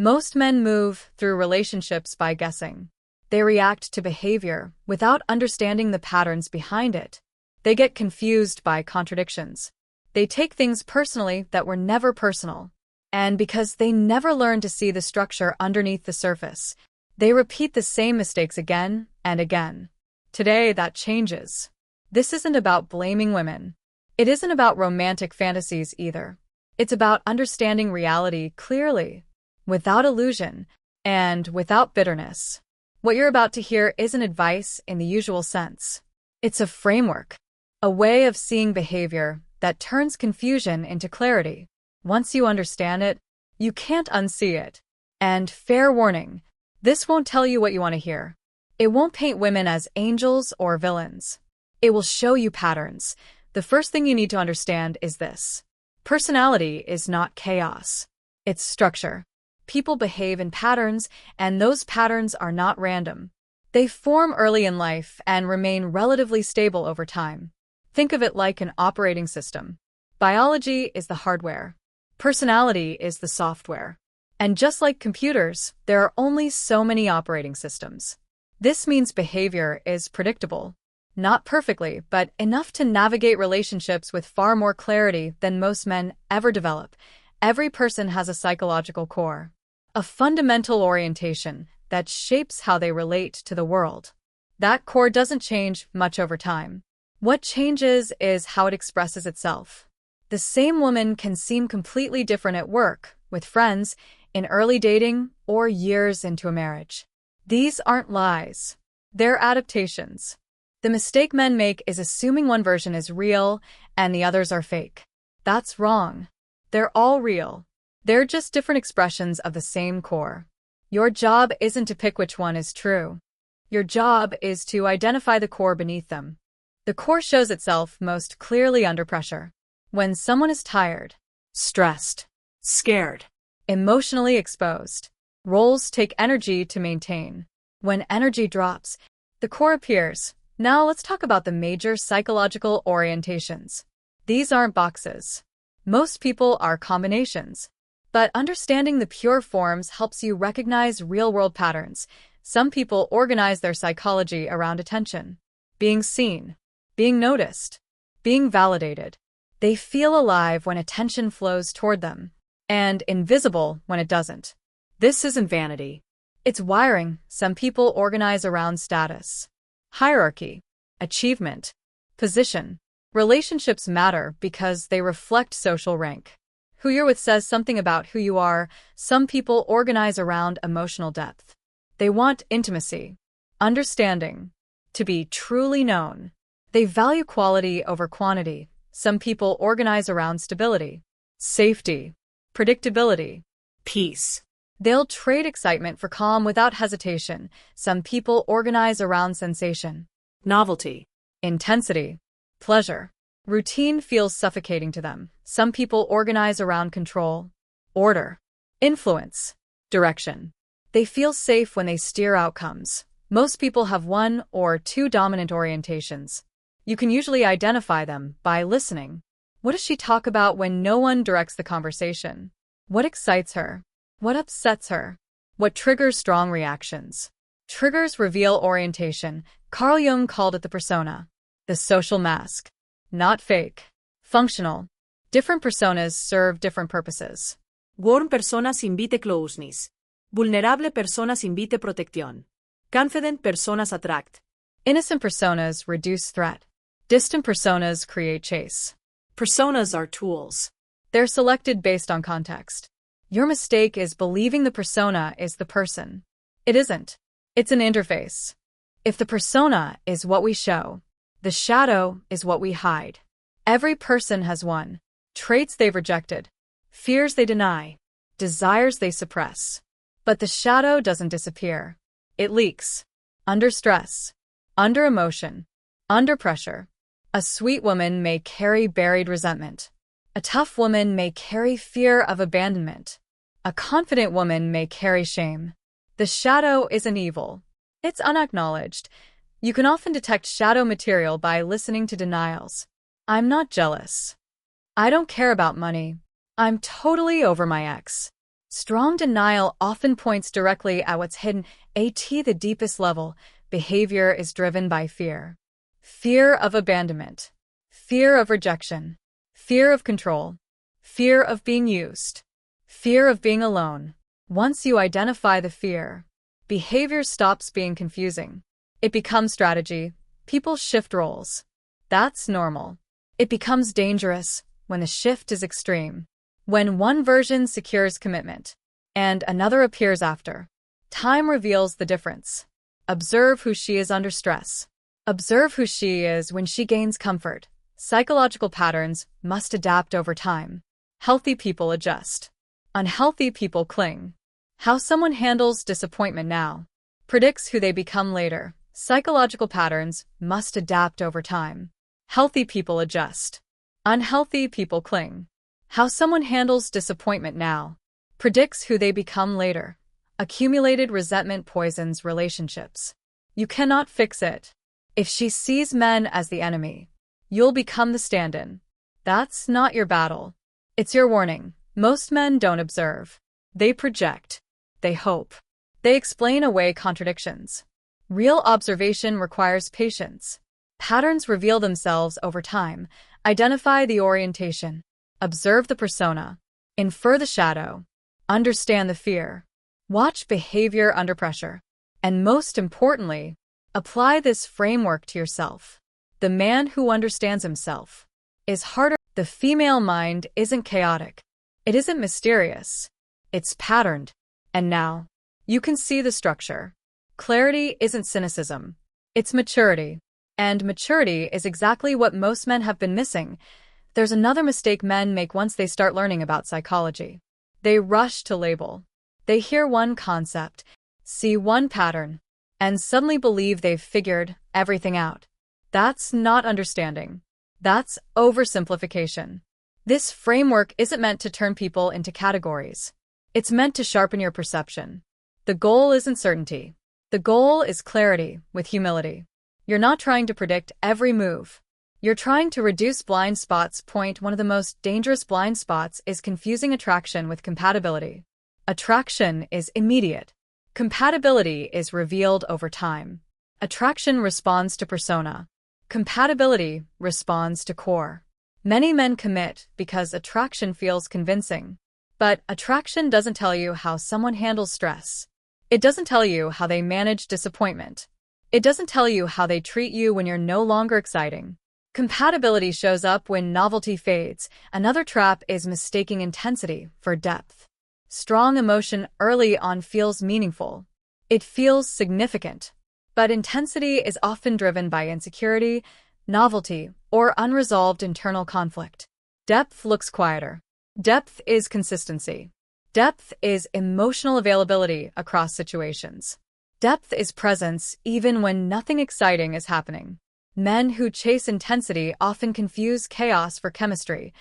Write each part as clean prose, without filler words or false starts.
Most men move through relationships by guessing. They react to behavior without understanding the patterns behind it. They get confused by contradictions. They take things personally that were never personal. And because they never learn to see the structure underneath the surface, they repeat the same mistakes again and again. Today, that changes. This isn't about blaming women. It isn't about romantic fantasies either. It's about understanding reality clearly, without illusion, and without bitterness. What you're about to hear isn't advice in the usual sense. It's a framework, a way of seeing behavior that turns confusion into clarity. Once you understand it, you can't unsee it. And fair warning, this won't tell you what you want to hear. It won't paint women as angels or villains. It will show you patterns. The first thing you need to understand is this. Personality is not chaos. It's structure. People behave in patterns, and those patterns are not random. They form early in life and remain relatively stable over time. Think of it like an operating system. Biology is the hardware. Personality is the software. And just like computers, there are only so many operating systems. This means behavior is predictable. Not perfectly, but enough to navigate relationships with far more clarity than most men ever develop. Every person has a psychological core, a fundamental orientation that shapes how they relate to the world. That core doesn't change much over time. What changes is how it expresses itself. The same woman can seem completely different at work, with friends, in early dating, or years into a marriage. These aren't lies. They're adaptations. The mistake men make is assuming one version is real and the others are fake. That's wrong. They're all real. They're just different expressions of the same core. Your job isn't to pick which one is true. Your job is to identify the core beneath them. The core shows itself most clearly under pressure. When someone is tired, stressed, scared, emotionally exposed, roles take energy to maintain. When energy drops, the core appears. Now let's talk about the major psychological orientations. These aren't boxes. Most people are combinations. But understanding the pure forms helps you recognize real-world patterns. Some people organize their psychology around attention, being seen, being noticed, being validated. They feel alive when attention flows toward them, and invisible when it doesn't. This isn't vanity. It's wiring. Some people organize around status, hierarchy, achievement, position. Relationships matter because they reflect social rank. Who you're with says something about who you are. Some people organize around emotional depth. They want intimacy, understanding, to be truly known. They value quality over quantity. Some people organize around stability, safety, predictability, peace. They'll trade excitement for calm without hesitation. Some people organize around sensation, novelty, intensity, pleasure. Routine feels suffocating to them. Some people organize around control, order, influence, direction. They feel safe when they steer outcomes. Most people have one or two dominant orientations. You can usually identify them by listening. What does she talk about when no one directs the conversation? What excites her? What upsets her? What triggers strong reactions? Triggers reveal orientation. Carl Jung called it the persona, the social mask. Not fake. Functional. Different personas serve different purposes. Warm personas invite closeness. Vulnerable personas invite protección. Confident personas attract. Innocent personas reduce threat. Distant personas create chase. Personas are tools. They're selected based on context. Your mistake is believing the persona is the person. It isn't. It's an interface. If the persona is what we show, the shadow is what we hide. Every person has one. Traits they've rejected, fears they deny, desires they suppress. But the shadow doesn't disappear. It leaks. Under stress, under emotion, under pressure. A sweet woman may carry buried resentment. A tough woman may carry fear of abandonment. A confident woman may carry shame. The shadow isn't evil. It's unacknowledged. You can often detect shadow material by listening to denials. I'm not jealous. I don't care about money. I'm totally over my ex. Strong denial often points directly at what's hidden. At the deepest level, behavior is driven by fear. Fear of abandonment, fear of rejection, fear of control, fear of being used, fear of being alone. Once you identify the fear, behavior stops being confusing. It becomes strategy. People shift roles. That's normal. It becomes dangerous when the shift is extreme. When one version secures commitment and another appears after, time reveals the difference. Observe who she is under stress. Observe who she is when she gains comfort. Psychological patterns must adapt over time. Healthy people adjust. Unhealthy people cling. How someone handles disappointment now predicts who they become later. Psychological patterns must adapt over time. Healthy people adjust. Unhealthy people cling. How someone handles disappointment now predicts who they become later. Accumulated resentment poisons relationships. You cannot fix it. If she sees men as the enemy, you'll become the stand-in. That's not your battle. It's your warning. Most men don't observe. They project. They hope. They explain away contradictions. Real observation requires patience. Patterns reveal themselves over time. Identify the orientation. Observe the persona. Infer the shadow. Understand the fear. Watch behavior under pressure. And most importantly, apply this framework to yourself. The man who understands himself is harder. The female mind isn't chaotic. It isn't mysterious. It's patterned. And now, you can see the structure. Clarity isn't cynicism. It's maturity. And maturity is exactly what most men have been missing. There's another mistake men make once they start learning about psychology. They rush to label. They hear one concept, see one pattern, and suddenly believe they've figured everything out. That's not understanding. That's oversimplification. This framework isn't meant to turn people into categories. It's meant to sharpen your perception. The goal isn't certainty. The goal is clarity with humility. You're not trying to predict every move. You're trying to reduce blind spots. Point one of the most dangerous blind spots is confusing attraction with compatibility. Attraction is immediate. Compatibility is revealed over time. Attraction responds to persona. Compatibility responds to core. Many men commit because attraction feels convincing. But attraction doesn't tell you how someone handles stress. It doesn't tell you how they manage disappointment. It doesn't tell you how they treat you when you're no longer exciting. Compatibility shows up when novelty fades. Another trap is mistaking intensity for depth. Strong emotion early on feels meaningful. It feels significant. But intensity is often driven by insecurity, novelty, or unresolved internal conflict. Depth looks quieter. Depth is consistency. Depth is emotional availability across situations. Depth is presence even when nothing exciting is happening. Men who chase intensity often confuse chaos for chemistry.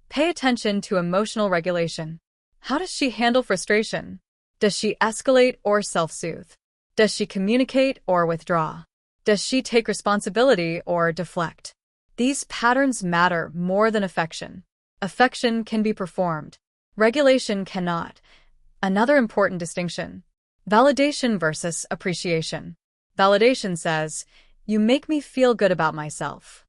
Pay attention to emotional regulation. How does she handle frustration? Does she escalate or self-soothe? Does she communicate or withdraw? Does she take responsibility or deflect? These patterns matter more than affection. Affection can be performed. Regulation cannot. Another important distinction. Validation versus appreciation. Validation says, "You make me feel good about myself."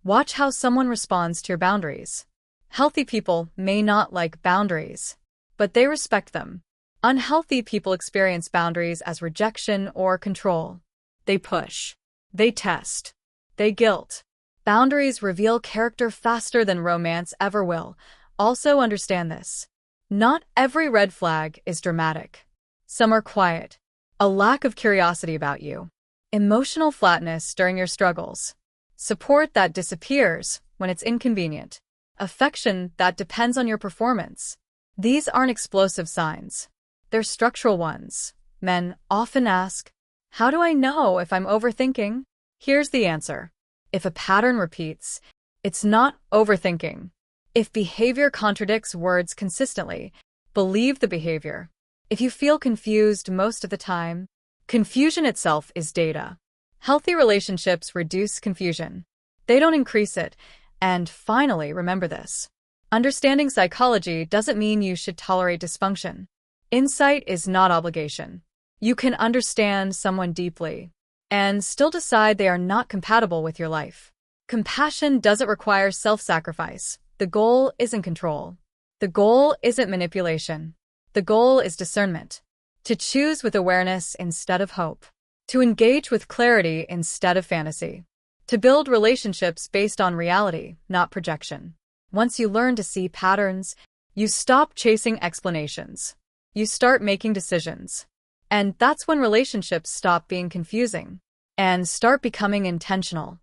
Watch how someone responds to your boundaries. Healthy people may not like boundaries, but they respect them. Unhealthy people experience boundaries as rejection or control. They push. They test. They guilt. Boundaries reveal character faster than romance ever will. Also understand this. Not every red flag is dramatic. Some are quiet. A lack of curiosity about you. Emotional flatness during your struggles. Support that disappears when it's inconvenient. Affection that depends on your performance. These aren't explosive signs. They're structural ones. Men often ask, "How do I know if I'm overthinking?" Here's the answer. If a pattern repeats, it's not overthinking. If behavior contradicts words consistently, believe the behavior. If you feel confused most of the time, confusion itself is data. Healthy relationships reduce confusion. They don't increase it. And finally, remember this. Understanding psychology doesn't mean you should tolerate dysfunction. Insight is not obligation. You can understand someone deeply and still decide they are not compatible with your life. Compassion doesn't require self-sacrifice. The goal isn't control. The goal isn't manipulation. The goal is discernment. To choose with awareness instead of hope. To engage with clarity instead of fantasy. To build relationships based on reality, not projection. Once you learn to see patterns, you stop chasing explanations. You start making decisions. And that's when relationships stop being confusing and start becoming intentional.